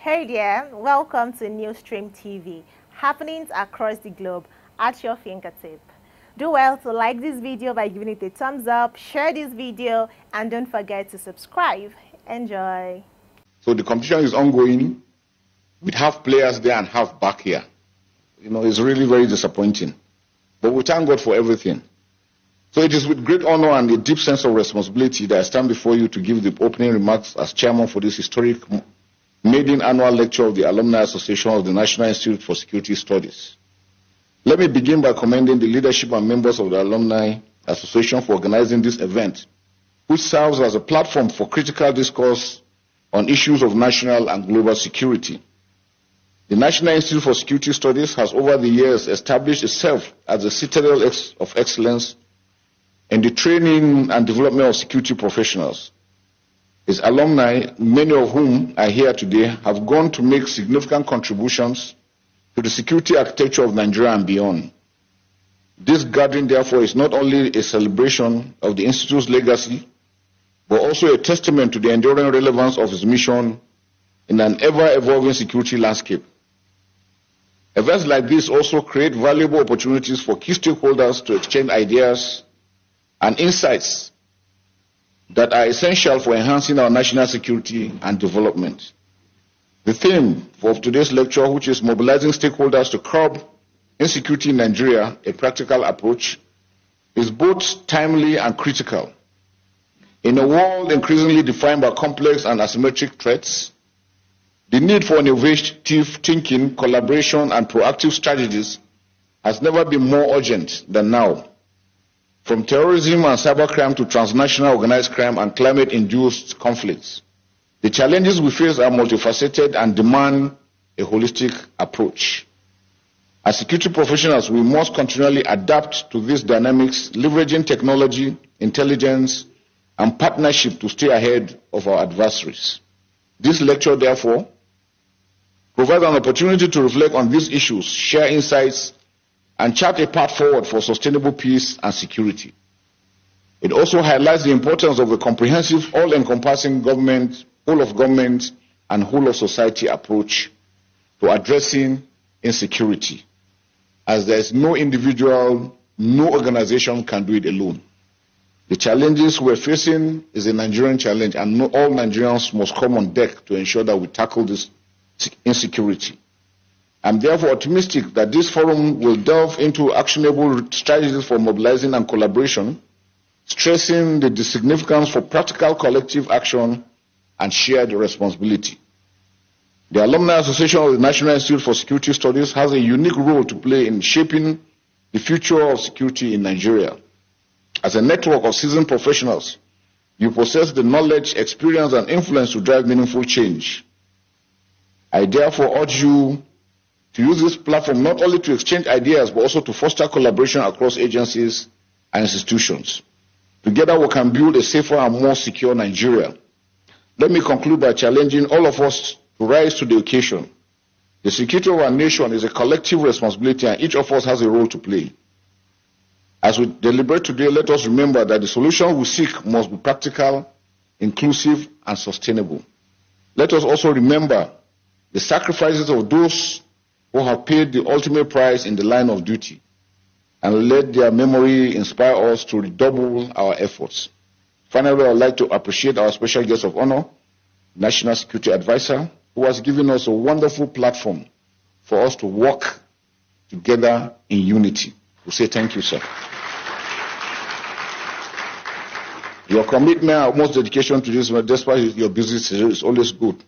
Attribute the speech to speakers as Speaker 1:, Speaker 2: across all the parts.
Speaker 1: Hey there, welcome to Newsstream TV, happenings across the globe at your fingertip. Do well to like this video by giving it a thumbs up, share this video, and don't forget to subscribe. Enjoy.
Speaker 2: So the competition is ongoing. We have players there and half back here. It's really very disappointing. But we thank God for everything. So it is with great honor and a deep sense of responsibility that I stand before you to give the opening remarks as chairman for this historic maiden annual lecture of the Alumni Association of the National Institute for Security Studies. Let me begin by commending the leadership and members of the Alumni Association for organizing this event, which serves as a platform for critical discourse on issues of national and global security. The National Institute for Security Studies has over the years established itself as a citadel of excellence in the training and development of security professionals. Its alumni, many of whom are here today, have gone to make significant contributions to the security architecture of Nigeria and beyond. This gathering, therefore, is not only a celebration of the Institute's legacy, but also a testament to the enduring relevance of its mission in an ever-evolving security landscape. Events like this also create valuable opportunities for key stakeholders to exchange ideas and insights that are essential for enhancing our national security and development. The theme of today's lecture, which is mobilizing stakeholders to curb insecurity in Nigeria, a practical approach, is both timely and critical. In a world increasingly defined by complex and asymmetric threats, the need for innovative thinking, collaboration, and proactive strategies has never been more urgent than now. From terrorism and cybercrime to transnational organized crime and climate-induced conflicts, the challenges we face are multifaceted and demand a holistic approach. As security professionals, we must continually adapt to these dynamics, leveraging technology, intelligence, and partnership to stay ahead of our adversaries. This lecture, therefore, provides an opportunity to reflect on these issues, share insights, and chart a path forward for sustainable peace and security. It also highlights the importance of a comprehensive, all-encompassing government, whole of government, and whole of society approach to addressing insecurity, as there is no individual, no organization can do it alone. The challenges we're facing is a Nigerian challenge, and all Nigerians must come on deck to ensure that we tackle this insecurity. I'm therefore optimistic that this forum will delve into actionable strategies for mobilizing and collaboration, stressing the significance for practical collective action and shared responsibility. The Alumni Association of the National Institute for Security Studies has a unique role to play in shaping the future of security in Nigeria. As a network of seasoned professionals, you possess the knowledge, experience, and influence to drive meaningful change. I therefore urge you to use this platform not only to exchange ideas, but also to foster collaboration across agencies and institutions. Together we can build a safer and more secure Nigeria. Let me conclude by challenging all of us to rise to the occasion. The security of our nation is a collective responsibility, and each of us has a role to play. As we deliberate today, let us remember that the solution we seek must be practical, inclusive, and sustainable. Let us also remember the sacrifices of those who have paid the ultimate price in the line of duty, and let their memory inspire us to redouble our efforts. Finally, I would like to appreciate our special guest of honor, National Security Advisor, who has given us a wonderful platform for us to work together in unity. We say thank you, sir. Your commitment and almost dedication to this, despite your busy schedule, is always good.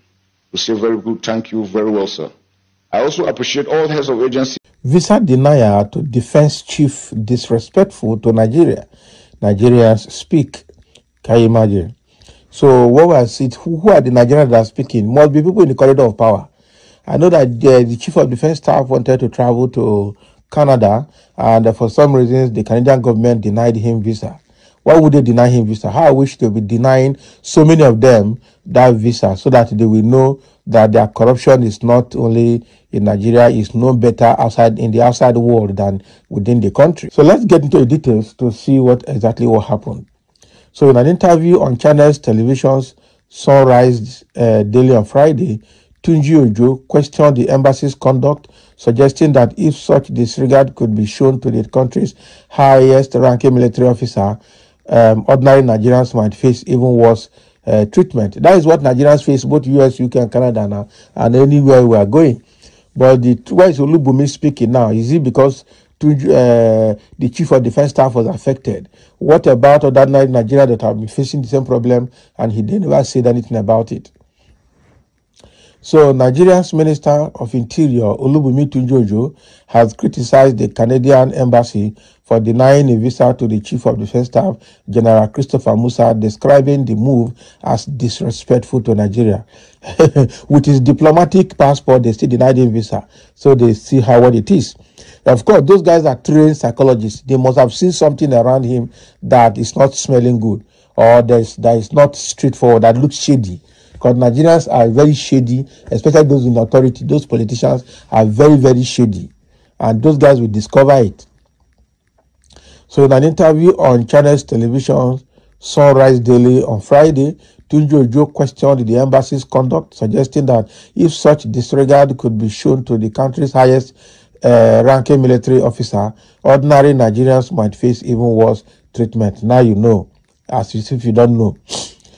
Speaker 2: We say very good, thank you very well, sir. I also appreciate all heads of agencies.
Speaker 3: Visa denier to defense chief disrespectful to Nigeria. Nigerians speak. Can you imagine? So what was it? Who are the Nigerians that are speaking? Must be people in the corridor of power. I know that the chief of defense staff wanted to travel to Canada, and for some reasons the Canadian government denied him visa. Why would they deny him visa? How I wish they would be denying so many of them that visa, so that they will know that their corruption is not only in Nigeria, is no better outside in the outside world than within the country. So let's get into the details to see what happened. So in an interview on Channels Television's Sunrise Daily on Friday, Tunji Ojo questioned the embassy's conduct, suggesting that if such disregard could be shown to the country's highest-ranking military officer, ordinary Nigerians might face even worse treatment. That is what Nigerians face, both US, UK, and Canada now, and anywhere we are going. But why is Olubumi speaking now? Is it because the chief of defense staff was affected? What about other Nigerians that have been facing the same problem and he didn't ever say anything about it? So Nigeria's Minister of Interior, Olubumi Tunji-Ojo, has criticized the Canadian embassy for denying a visa to the Chief of Defense Staff, General Christopher Musa, describing the move as disrespectful to Nigeria. With his diplomatic passport, they still denied him visa. So they see what it is. Of course, those guys are trained psychologists. They must have seen something around him that is not smelling good, or that is not straightforward, that looks shady. Because Nigerians are very shady, especially those in authority. Those politicians are very, very shady. And those guys will discover it. So in an interview on Channels Television, Sunrise Daily on Friday, Tunji-Ojo questioned the embassy's conduct, suggesting that if such disregard could be shown to the country's highest ranking military officer, ordinary Nigerians might face even worse treatment. Now you know, as if you don't know.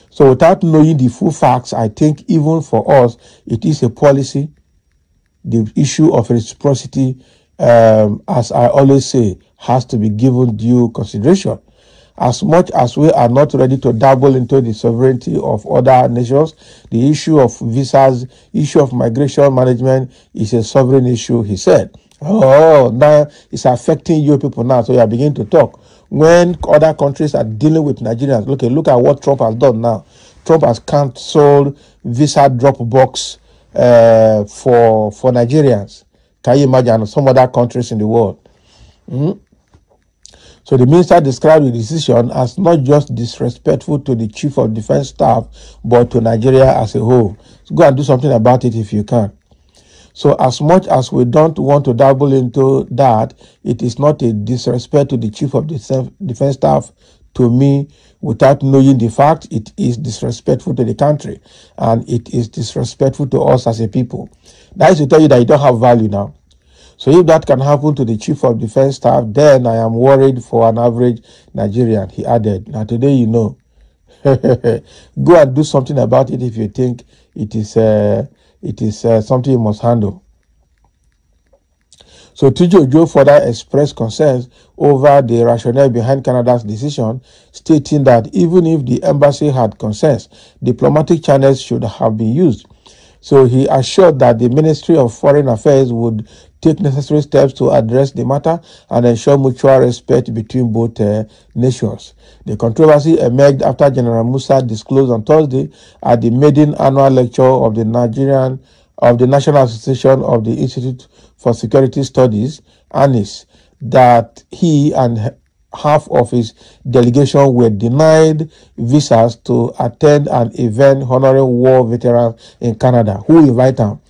Speaker 3: So without knowing the full facts, I think even for us, it is a policy. The issue of reciprocity, as I always say, has to be given due consideration. As much as we are not ready to dabble into the sovereignty of other nations, the issue of visas, issue of migration management is a sovereign issue, he said. Oh, now it's affecting you people now, so you are beginning to talk. When other countries are dealing with Nigerians, look at what Trump has done now. Trump has cancelled visa drop box for Nigerians. Can you imagine some other countries in the world? So the minister described the decision as not just disrespectful to the Chief of Defense Staff, but to Nigeria as a whole. So go and do something about it if you can. So as much as we don't want to dabble into that, it is not a disrespect to the Chief of Defense Staff. To me, without knowing the fact, it is disrespectful to the country, and it is disrespectful to us as a people. That is to tell you that you don't have value now. So if that can happen to the Chief of Defense Staff, then I am worried for an average Nigerian, he added. Now today you know. Go and do something about it if you think it is something you must handle. So Tunji-Ojo further expressed concerns over the rationale behind Canada's decision, stating that even if the embassy had concerns, diplomatic channels should have been used. So he assured that the Ministry of Foreign Affairs would take necessary steps to address the matter and ensure mutual respect between both nations. The controversy emerged after General Musa disclosed on Thursday at the maiden annual lecture of the National Association of the Institute for Security Studies, ANIS, that he and half of his delegation were denied visas to attend an event honoring war veterans in Canada. Who invite them?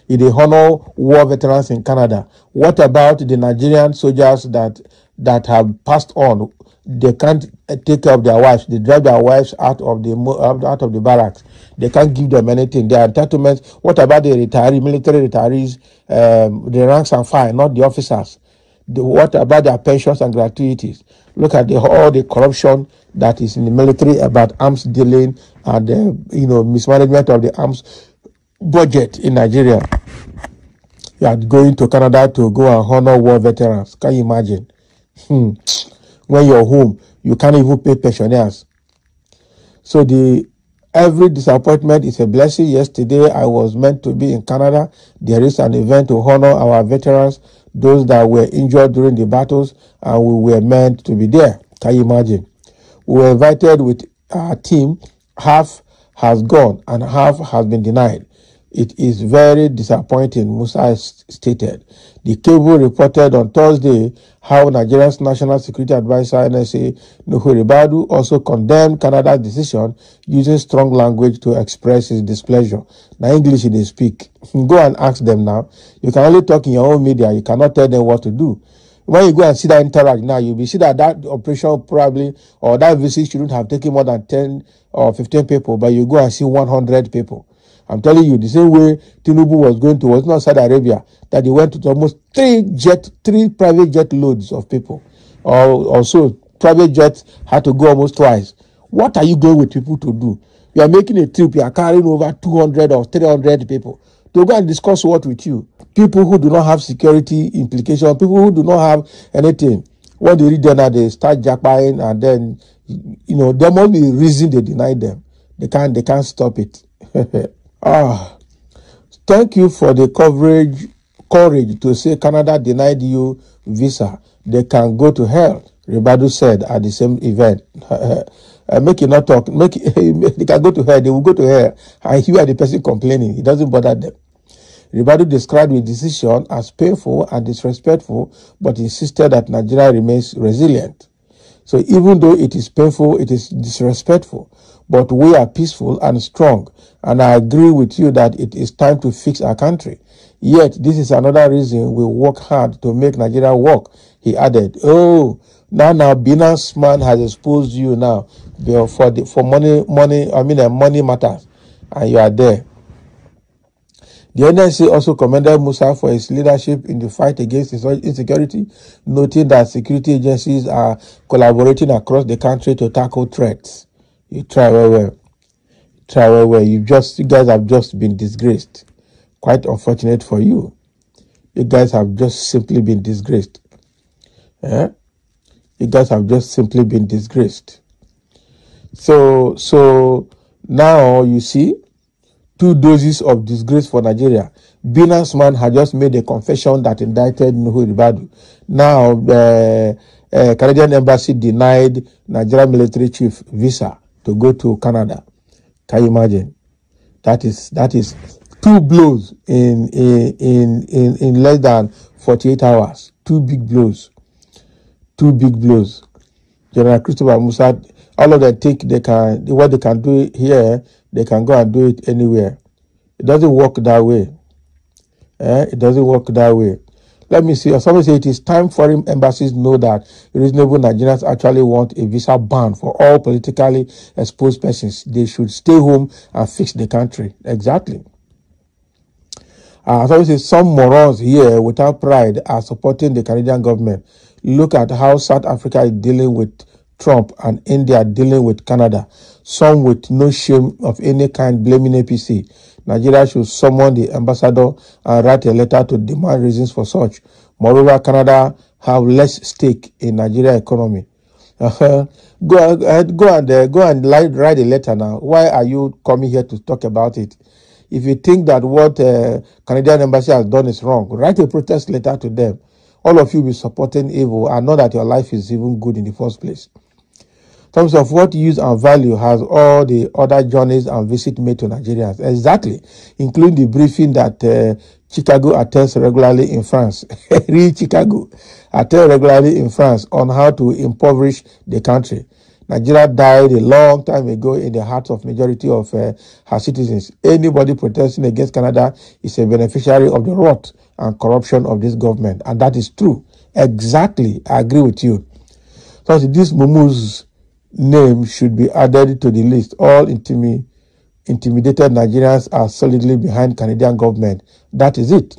Speaker 3: If they honor war veterans in Canada, what about the Nigerian soldiers that have passed on? They can't take care of their wives. They drive their wives out of the barracks. They can't give them anything. Their entitlements. What about the military retirees, the ranks and file, not the officers? What about their pensions and gratuities? Look at all the corruption that is in the military about arms dealing and mismanagement of the arms budget in Nigeria. You are going to Canada to go and honor war veterans. Can you imagine? When you're home, you can't even pay pensioners. So every disappointment is a blessing. Yesterday, I was meant to be in Canada. There is an event to honor our veterans, those that were injured during the battles, and we were meant to be there. Can you imagine? We were invited with our team. Half has gone and half has been denied. It is very disappointing, Musa stated. The Cable reported on Thursday how Nigeria's National Security Advisor, NSA, Nuhu Ribadu, also condemned Canada's decision using strong language to express his displeasure. Now, English they speak. Go and ask them now. You can only talk in your own media. You cannot tell them what to do. When you go and see that interact now, you'll be see that operation probably, or that visit shouldn't have taken more than 10 or 15 people, but you go and see 100 people. I'm telling you, the same way Tinubu was not Saudi Arabia, that they went to almost three private jet loads of people. Or so private jets had to go almost twice. What are you going with people to do? You are making a trip, you are carrying over 200 or 300 people to go and discuss what with you? People who do not have security implications, people who do not have anything. When they read them, they start jackpying, and then, there must be a reason they deny them. They can't stop it. Thank you for the courage to say Canada denied you visa. They can go to hell, Ribadu said at the same event. Make it not talk. They can go to hell. They will go to hell. And you are the person complaining. It doesn't bother them. Ribadu described the decision as painful and disrespectful, but insisted that Nigeria remains resilient. So even though it is painful, it is disrespectful, but we are peaceful and strong, and I agree with you that it is time to fix our country. Yet, this is another reason we work hard to make Nigeria work, he added. Oh, now Binance man has exposed you now for money matters, and you are there. The NSA also commended Musa for his leadership in the fight against insecurity, noting that security agencies are collaborating across the country to tackle threats. You try well. You guys have just been disgraced. Quite unfortunate for you. You guys have just simply been disgraced. You guys have just simply been disgraced. So now you see, 2 doses of disgrace for Nigeria. Binance man had just made a confession that indicted Nuhu Ribadu. Now, Canadian embassy denied Nigerian military chief visa to go to Canada. Can you imagine? That is 2 blows in less than 48 hours. 2 big blows. 2 big blows. General Christopher Musa, all of them think what they can do here, they can go and do it anywhere. It doesn't work that way. It doesn't work that way. Let me see. Somebody say it is time foreign embassies know that reasonable Nigerians actually want a visa ban for all politically exposed persons. They should stay home and fix the country. Exactly. Somebody say some morons here without pride are supporting the Canadian government. Look at how South Africa is dealing with Trump and India dealing with Canada. Some with no shame of any kind blaming APC. Nigeria should summon the ambassador and write a letter to demand reasons for such. Moreover, Canada have less stake in Nigeria economy. Go and write a letter now. Why are you coming here to talk about it? If you think that what Canadian embassy has done is wrong, write a protest letter to them. All of you will be supporting evil and know that your life is even good in the first place. In terms of what use and value has all the other journeys and visits made to Nigerians? Exactly, including the briefing that Chicago attends regularly in France. Chicago attends regularly in France on how to impoverish the country. Nigeria died a long time ago in the hearts of majority of her citizens. Anybody protesting against Canada is a beneficiary of the rot and corruption of this government. And that is true. Exactly. I agree with you. So this Mumu's name should be added to the list. All intimidated Nigerians are solidly behind Canadian government. That is it.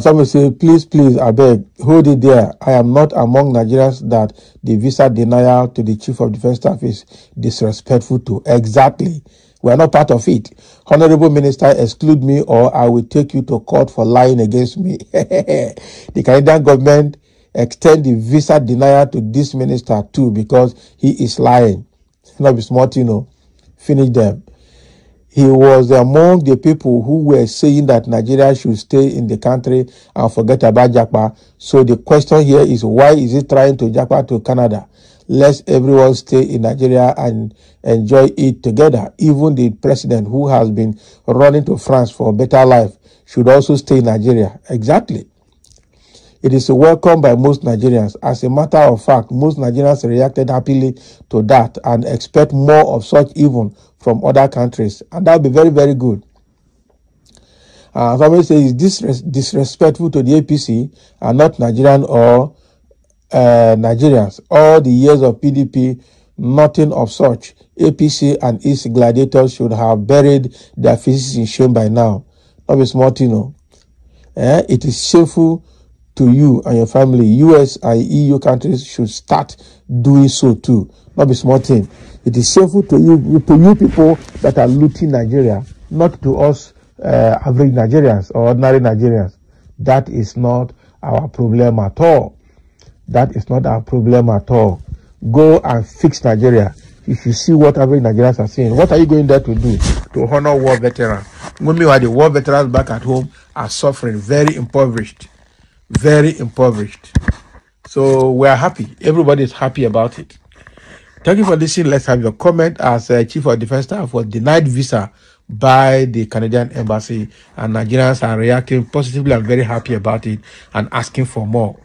Speaker 3: Someone say, please, I beg, hold it there. I am not among Nigerians that the visa denial to the Chief of Defense Staff is disrespectful to. Exactly. We are not part of it. Honorable Minister, exclude me or I will take you to court for lying against me. The Canadian government extend the visa denial to this minister too because he is lying. Not be smart, Finish them. He was among the people who were saying that Nigeria should stay in the country and forget about Japa. So the question here is, why is he trying to Japa to Canada? Let everyone stay in Nigeria and enjoy it together. Even the president who has been running to France for a better life should also stay in Nigeria. Exactly. It is welcomed by most Nigerians. As a matter of fact, most Nigerians reacted happily to that and expect more of such even from other countries. And that will be very, very good. Somebody says, is this disrespectful to the APC and not Nigerian or Nigerians? All the years of PDP, nothing of such. APC and its gladiators should have buried their faces in shame by now. Not be smart, you know. It is shameful to you and your family. US and EU countries should start doing so too. Not be small thing. It is shameful to you people that are looting Nigeria, not to us average Nigerians or ordinary Nigerians. That is not our problem at all. That is not our problem at all. Go and fix Nigeria. If you see what average Nigerians are saying, what are you going there to do? To honor war veterans. Meanwhile, the war veterans back at home are suffering, very impoverished. Very impoverished. So we are happy. Everybody is happy about it. Thank you for listening. Let's have your comment. As Chief of Defense Staff was denied visa by the Canadian Embassy, and Nigerians are reacting positively and very happy about it and asking for more.